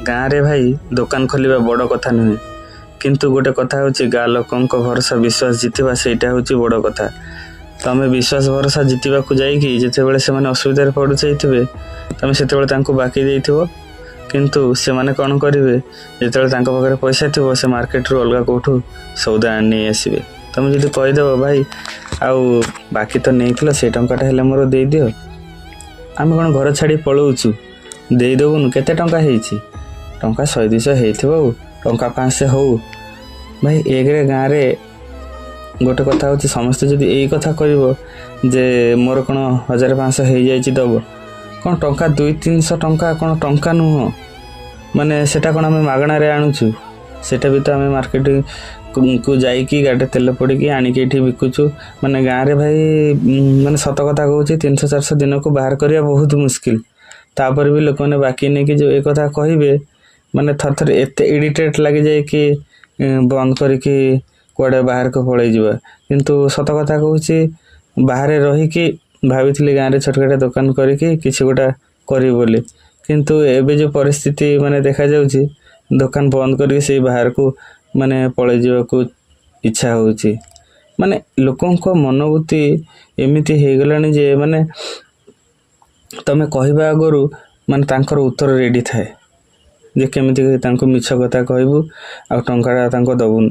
गाँव रे भाई दुकान खोलिबा बड़ कथा नुहे किंतु गोटे कथा होची गाँ लोकंक भरोसा विश्वास जितवा सेटा होची बड़ कथा। तमें विश्वास भरोसा जितवा को जाइकी जितेबाला से असुविधा पड़ु जाइथिबे तमें सेतेबाला तांको बाकी देइथिबो किंतु से माने कौन करेंगे जितेबाला तांको पाखरे पैसा थिबो से मार्केट रू अलगा कोठू सौदा आनी आसबे तुम जदि कहीदेव भाई आउ बाकी तो नहीं से टंकाटा हेले मोर दे दियो आम कौन घर छाड़ी पलाऊचु देदेबुनु केते टंका हेइछि टंका 100-200 हेइथिबो टंका 500 हो भाई एक गाँव रे गोटे कथा होची समस्ते जदि यही कथा करिवो जे मोर कौन 1500 हो जाइछि दब कौन टंका 200-300 टंका कौन टंका नुह माने सेटा कौन आम मागणार आणुचु सेटा भी तो आम मार्केट को जाइकी गाड़ी तेल पड़ी आणिक ये बिकुचु माने गाँव रे भाई माने सत कथा कहूँ 300-400 दिन को बाहर करवा बहुत मुस्किल तापर भी लोक मैंने बाकी नहीं कि जो एक कथा कहे माने थर थर एत इरिटेट लगी जाए कि बंद करके कुआडे बाहर को पड़े जावा किंतु सत कथा कहूँ बाहर रहीकि भाभी गाँव में छोटकाटा दुकान करके किसी गोटा करी बोली किंतु एबे जो परिस्थिति माने देखा जाउची दुकान बंद करके से बाहर को माने पड़े जावा को इच्छा होची माने लोकों को मनोवृत्ति एमिति हो गलानी जे माने तमें कहवा आगु माने तांकर उत्तर रेडी थाए जे केमिति तांको मिछ कथा कहबू आ टंकाटा तांको दबुन